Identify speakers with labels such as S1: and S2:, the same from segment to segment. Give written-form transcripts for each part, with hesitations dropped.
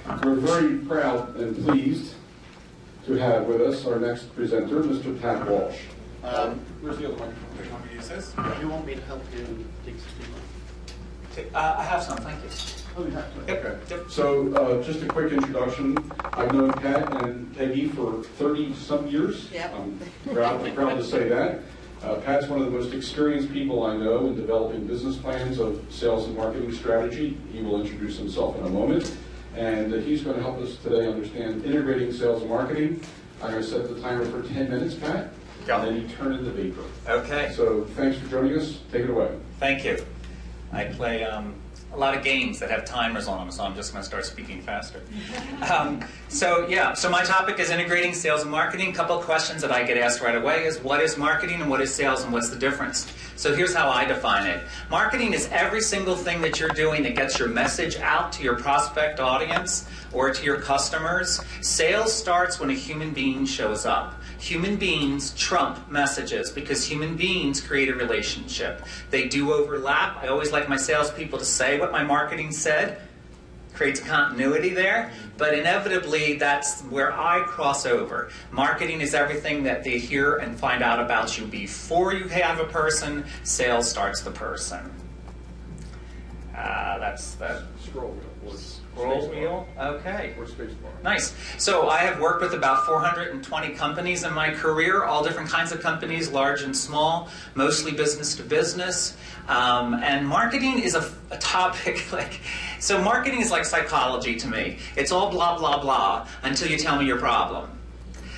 S1: We're very proud and pleased to have with us our next presenter, Mr. Pat Walsh. Where's the other microphone?
S2: Do you want me to use this?
S3: You want me to help you take some?
S2: I have some, thank you.
S3: Oh, you have to.
S1: Okay. So just a quick introduction. I've known Pat and Peggy for 30-some years.
S4: Yep.
S1: I'm proud to say that. Pat's one of the most experienced people I know in developing business plans of sales and marketing strategy. He will introduce himself in a moment. And he's going to help us today understand integrating sales and marketing. I'm going to set the timer for 10 minutes, Pat.
S2: Yep.
S1: And then you turn into vapor.
S2: Okay.
S1: So thanks for joining us. Take it away.
S2: Thank you. I play a lot of games that have timers on them, so I'm just going to start speaking faster. So my topic is integrating sales and marketing. A couple of questions that I get asked right away is, what is marketing and what is sales and what's the difference? So here's how I define it. Marketing is every single thing that you're doing that gets your message out to your prospect audience or to your customers. Sales starts when a human being shows up. Human beings trump messages because human beings create a relationship. They do overlap. I always like my salespeople to say what my marketing said. Creates continuity there, but inevitably that's where I cross over. Marketing is everything that they hear and find out about you before you have a person. Sales starts the person. That's that.
S1: Scroll wheel.
S2: Scroll wheel? Okay.
S1: Or space bar.
S2: Nice. So I have worked with about 420 companies in my career, all different kinds of companies, large and small, mostly business to business. And marketing is a topic so marketing is like psychology to me. It's all blah, blah, blah until you tell me your problem.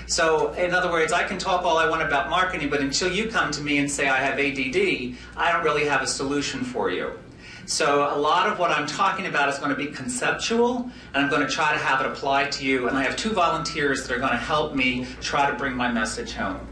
S2: So, in other words, I can talk all I want about marketing, but until you come to me and say I have ADD, I don't really have a solution for you. So a lot of what I'm talking about is going to be conceptual, and I'm going to try to have it applied to you. And I have two volunteers that are going to help me try to bring my message home.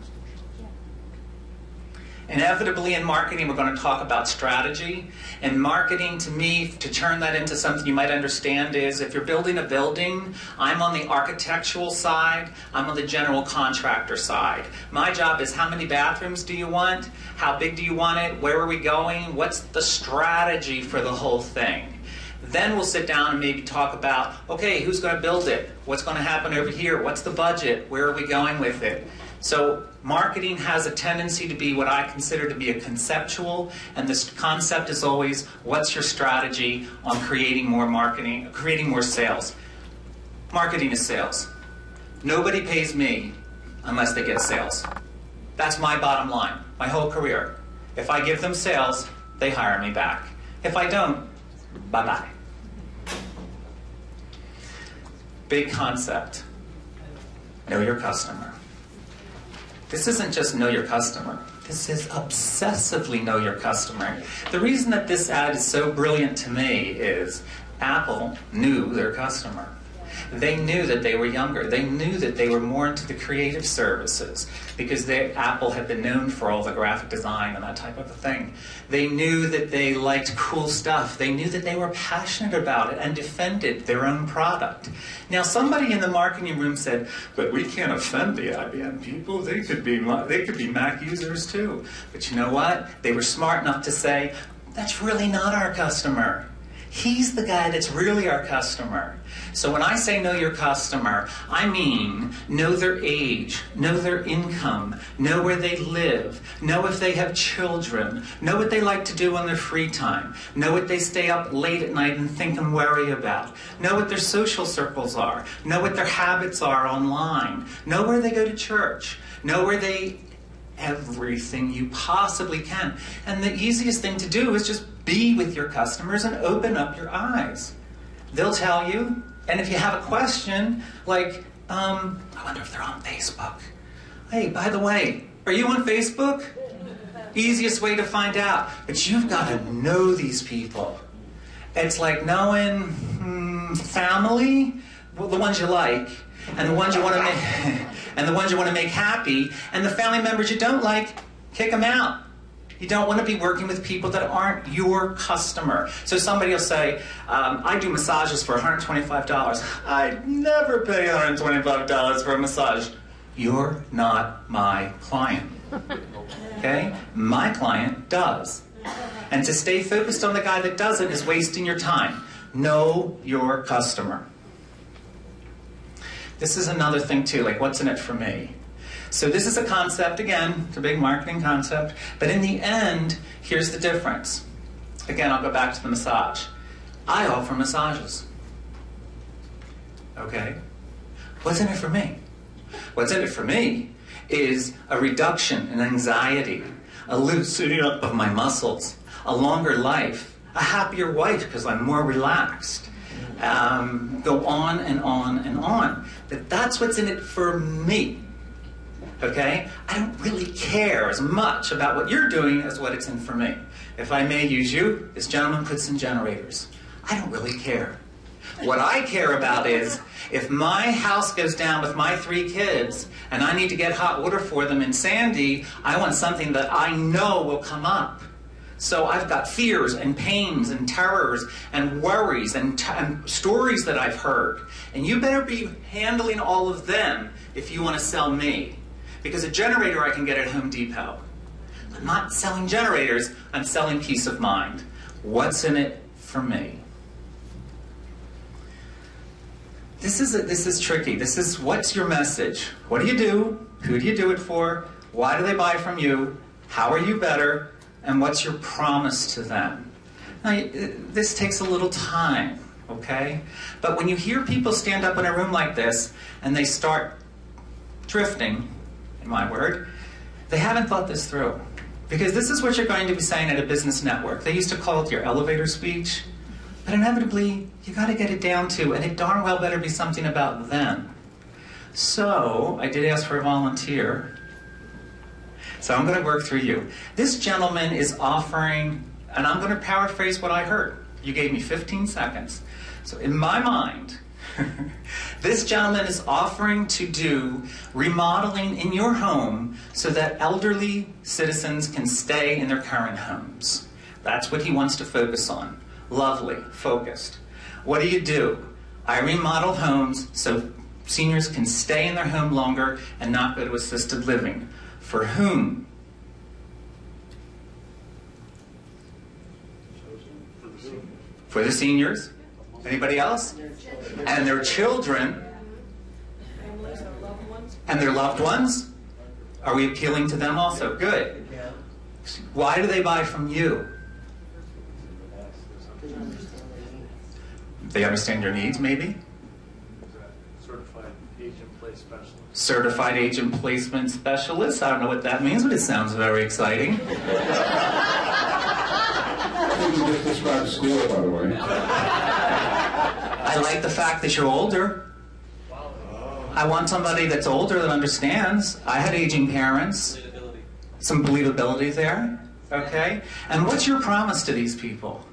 S2: Inevitably in marketing, we're going to talk about strategy. And marketing, to me, to turn that into something you might understand is, if you're building a building, I'm on the architectural side, I'm on the general contractor side. My job is, how many bathrooms do you want? How big do you want it? Where are we going? What's the strategy for the whole thing? Then we'll sit down and maybe talk about, okay, who's going to build it? What's going to happen over here? What's the budget? Where are we going with it? So marketing has a tendency to be what I consider to be a conceptual, and this concept is always, what's your strategy on creating more marketing, creating more sales? Marketing is sales. Nobody pays me unless they get sales. That's my bottom line, my whole career. If I give them sales, they hire me back. If I don't, bye-bye. Big concept. Know your customer. This isn't just know your customer. This is obsessively know your customer. The reason that this ad is so brilliant to me is Apple knew their customer. They knew that they were younger. They knew that they were more into the creative services because Apple had been known for all the graphic design and that type of a thing. They knew that they liked cool stuff. They knew that they were passionate about it and defended their own product. Now, somebody in the marketing room said, but we can't offend the IBM people. They could be Mac users too. But you know what? They were smart enough to say, that's really not our customer. He's the guy that's really our customer. So when I say know your customer, I mean know their age, know their income, know where they live, know if they have children, know what they like to do on their free time, know what they stay up late at night and think and worry about, know what their social circles are, know what their habits are online, know where they go to church, know where they... everything you possibly can. And the easiest thing to do is just be with your customers and open up your eyes. They'll tell you, and if you have a question, like, I wonder if they're on Facebook. Hey, by the way, are you on Facebook? Easiest way to find out. But you've got to know these people. It's like knowing family, well, the ones you like, and the ones you want to make, and the ones you want to make happy, and the family members you don't like, kick them out. You don't want to be working with people that aren't your customer. So somebody will say, I do massages for $125. I'd never pay $125 for a massage. You're not my client. Okay? My client does. And to stay focused on the guy that doesn't is wasting your time. Know your customer. This is another thing too, like what's in it for me? So this is a concept, again, it's a big marketing concept, but in the end, here's the difference. Again, I'll go back to the massage. I offer massages. Okay? What's in it for me? What's in it for me is a reduction in anxiety, a loosening up of my muscles, a longer life, a happier wife because I'm more relaxed. Go on and on and on. That's what's in it for me. Okay? I don't really care as much about what you're doing as what it's in for me. If I may use you, this gentleman puts in generators. I don't really care. What I care about is if my house goes down with my 3 kids and I need to get hot water for them in Sandy, I want something that I know will come up. So I've got fears and pains and terrors and worries and stories that I've heard. And you better be handling all of them if you want to sell me. Because a generator I can get at Home Depot. I'm not selling generators, I'm selling peace of mind. What's in it for me? This is tricky. This is, what's your message? What do you do? Who do you do it for? Why do they buy from you? How are you better? And what's your promise to them? Now, this takes a little time, okay? But when you hear people stand up in a room like this and they start drifting, in my word, they haven't thought this through. Because this is what you're going to be saying at a business network. They used to call it your elevator speech. But inevitably, you got to get it down to, and it darn well better be something about them. So, I did ask for a volunteer. So I'm going to work through you. This gentleman is offering, and I'm going to paraphrase what I heard. You gave me 15 seconds. So in my mind, this gentleman is offering to do remodeling in your home so that elderly citizens can stay in their current homes. That's what he wants to focus on. Lovely, focused. What do? I remodel homes so seniors can stay in their home longer and not go to assisted living. For whom? For the seniors. Anybody else? And their children. And their loved ones? Are we appealing to them also? Good. Why do they buy from you? They understand your needs, maybe?
S3: Certified agent place specialist.
S2: Certified agent placement specialist. I don't know what that means, but it sounds very exciting.
S1: You just described school, by the way.
S2: I like the fact that you're older. I want somebody that's older that understands. I had aging parents. Some believability there. Okay? And what's your promise to these people?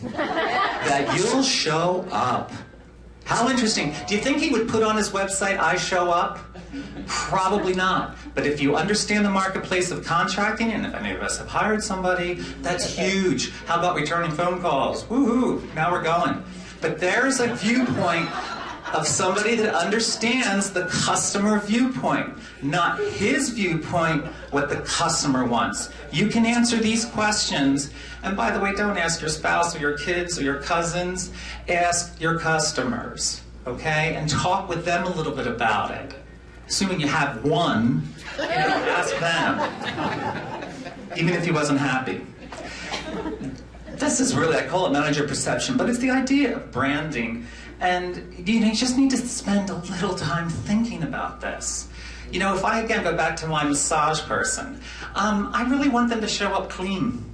S2: That you'll show up. How interesting. Do you think he would put on his website, I show up? Probably not. But if you understand the marketplace of contracting, and if any of us have hired somebody, that's huge. How about returning phone calls? Woohoo, now we're going. But there's a viewpoint of somebody that understands the customer viewpoint, not his viewpoint, what the customer wants. You can answer these questions, and by the way, don't ask your spouse or your kids or your cousins, ask your customers, okay? And talk with them a little bit about it. Assuming you have one, ask them, even if he wasn't happy. This is really, I call it manager perception, but it's the idea of branding. And you just need to spend a little time thinking about this. You know, if I again go back to my massage person, I really want them to show up clean.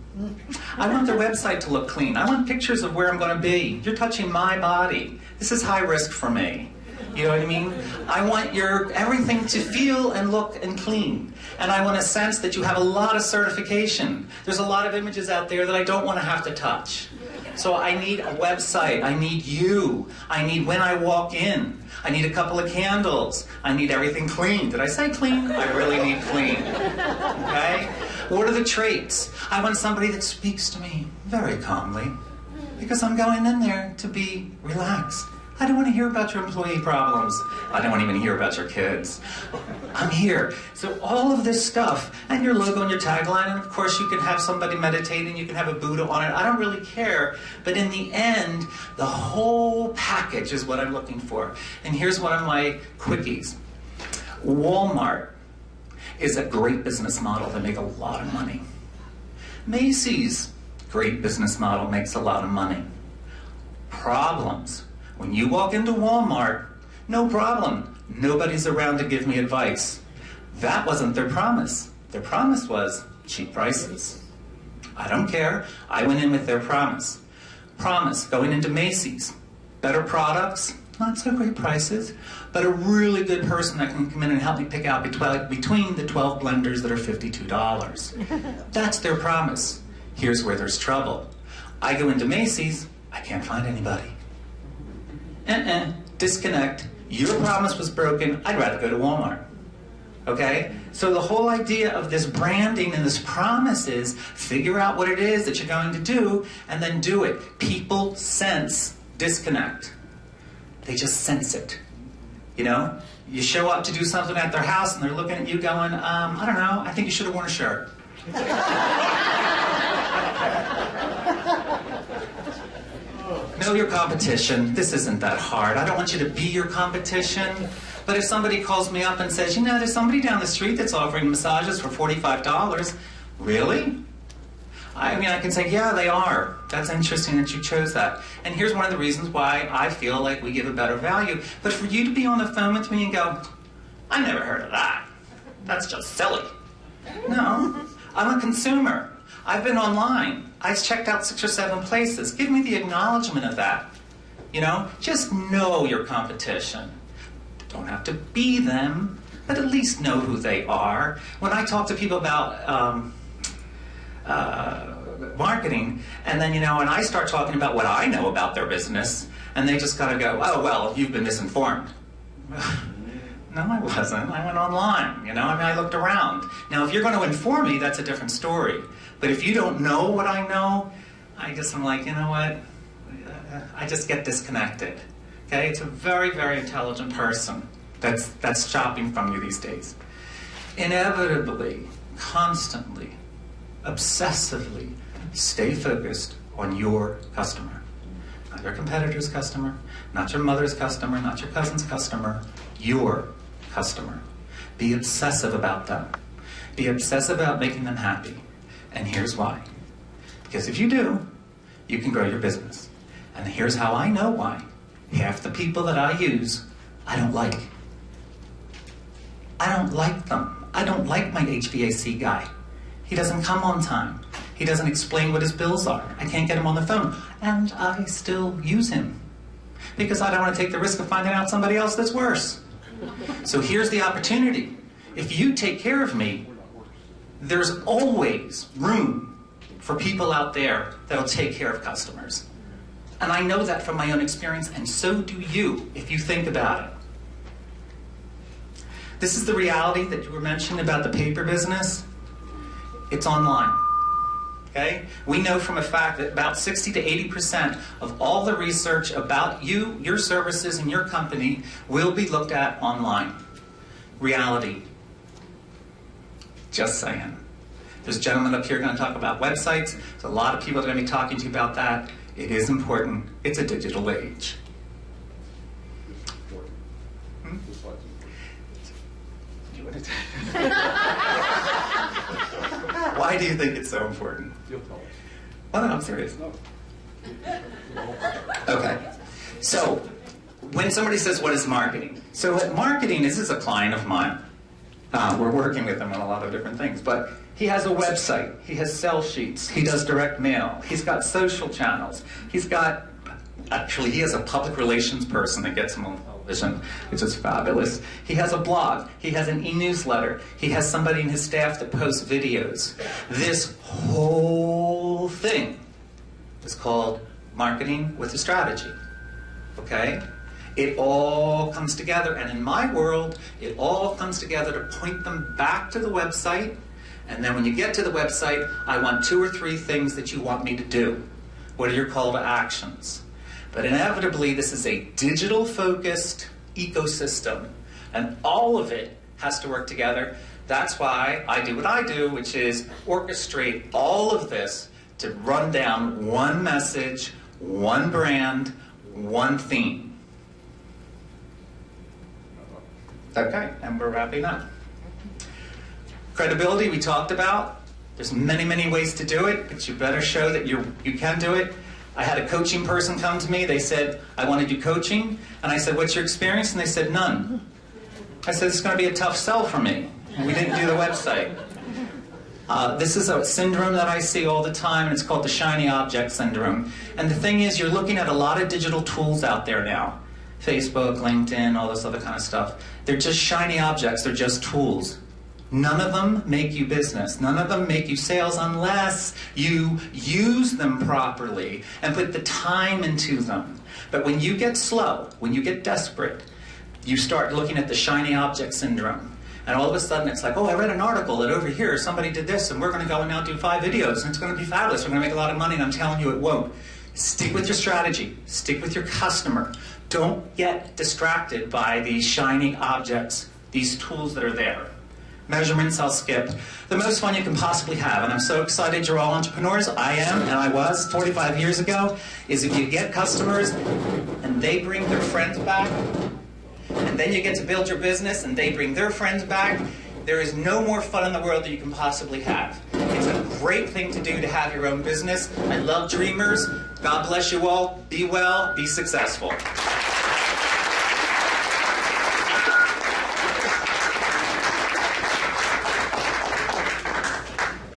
S2: I want their website to look clean. I want pictures of where I'm going to be. You're touching my body. This is high risk for me. You know what I mean? I want your everything to feel and look and clean. And I want a sense that you have a lot of certification. There's a lot of images out there that I don't want to have to touch. So I need a website. I need you. I need when I walk in. I need a couple of candles. I need everything clean. Did I say clean? I really need clean. Okay? What are the traits? I want somebody that speaks to me very calmly because I'm going in there to be relaxed. I don't want to hear about your employee problems. I don't want to even hear about your kids. I'm here. So all of this stuff, and your logo and your tagline, and of course you can have somebody meditating, you can have a Buddha on it. I don't really care. But in the end, the whole package is what I'm looking for. And here's one of my quickies. Walmart is a great business model. They make a lot of money. Macy's, great business model, makes a lot of money. Problems. When you walk into Walmart, no problem. Nobody's around to give me advice. That wasn't their promise. Their promise was cheap prices. I don't care. I went in with their promise. Promise, going into Macy's. Better products, not so great prices, but a really good person that can come in and help me pick out between the 12 blenders that are $52. That's their promise. Here's where there's trouble. I go into Macy's, I can't find anybody. Disconnect. Your promise was broken. I'd rather go to Walmart. Okay? So the whole idea of this branding and this promise is figure out what it is that you're going to do and then do it. People sense disconnect. They just sense it. You know? You show up to do something at their house and they're looking at you going, I don't know, I think you should have worn a shirt. Know your competition. This isn't that hard. I don't want you to be your competition. But if somebody calls me up and says, you know, there's somebody down the street that's offering massages for $45. Really? I mean, I can say, yeah, they are. That's interesting that you chose that. And here's one of the reasons why I feel like we give a better value. But for you to be on the phone with me and go, I never heard of that. That's just silly. No, I'm a consumer. I've been online. I've checked out 6 or 7 places. Give me the acknowledgement of that. You know, just know your competition. Don't have to be them, but at least know who they are. When I talk to people about marketing, and then, you know, and I start talking about what I know about their business, and they just kind of go, oh, well, you've been misinformed. No, I wasn't. I went online, you know? I mean, I looked around. Now, if you're going to inform me, that's a different story. But if you don't know what I know, I'm like, you know what? I just get disconnected. Okay? It's a very, very intelligent person that's shopping from you these days. Inevitably, constantly, obsessively, stay focused on your customer. Not your competitor's customer, not your mother's customer, not your cousin's customer, your customer. Be obsessive about them. Be obsessive about making them happy. And here's why. Because if you do, you can grow your business. And here's how I know why. Half the people that I use, I don't like. I don't like them. I don't like my HVAC guy. He doesn't come on time. He doesn't explain what his bills are. I can't get him on the phone. And I still use him. Because I don't want to take the risk of finding out somebody else that's worse. So here's the opportunity. If you take care of me, there's always room for people out there that'll take care of customers. And I know that from my own experience, and so do you, if you think about it. This is the reality that you were mentioning about the paper business. It's online. Okay? We know from a fact that about 60 to 80% of all the research about you, your services, and your company will be looked at online. Reality. Just saying. There's a gentleman up here going to talk about websites. There's a lot of people that are going to be talking to you about that. It is important. It's a digital age. Why do you think it's so important? Well, no, I'm serious. Okay. So, when somebody says, what is marketing? So, marketing, this is a client of mine. We're working with him on a lot of different things. But he has a website. He has sell sheets. He does direct mail. He's got social channels. He's got, actually, he has a public relations person that gets him on television, which is fabulous. He has a blog. He has an e-newsletter. He has somebody in his staff that posts videos. This whole thing is called marketing with a strategy. Okay? It all comes together, and in my world, it all comes together to point them back to the website, and then when you get to the website, I want 2 or 3 things that you want me to do. What are your call to actions? But inevitably, this is a digital-focused ecosystem, and all of it has to work together. That's why I do what I do, which is orchestrate all of this to run down one message, one brand, one theme. Okay, and we're wrapping up. Credibility, we talked about. There's many, many ways to do it, but you better show that you can do it. I had a coaching person come to me. They said, I want to do coaching. And I said, what's your experience? And they said, none. I said, it's going to be a tough sell for me. And we didn't do the website. This is a syndrome that I see all the time, and it's called the shiny object syndrome. And the thing is, you're looking at a lot of digital tools out there now. Facebook, LinkedIn, all this other kind of stuff. They're just shiny objects. They're just tools. None of them make you business. None of them make you sales unless you use them properly and put the time into them. But when you get slow, when you get desperate, you start looking at the shiny object syndrome. And all of a sudden it's like, oh, I read an article that over here somebody did this, and we're going to go and now do 5 videos, and it's going to be fabulous. We're going to make a lot of money, and I'm telling you it won't. Stick with your strategy. Stick with your customer. Don't get distracted by these shiny objects, these tools that are there. Measurements, I'll skip. The most fun you can possibly have, and I'm so excited you're all entrepreneurs, I am, and I was 45 years ago, is if you get customers and they bring their friends back, and then you get to build your business and they bring their friends back, there is no more fun in the world that you can possibly have. It's a great thing to do to have your own business. I love dreamers. God bless you all. Be well. Be successful.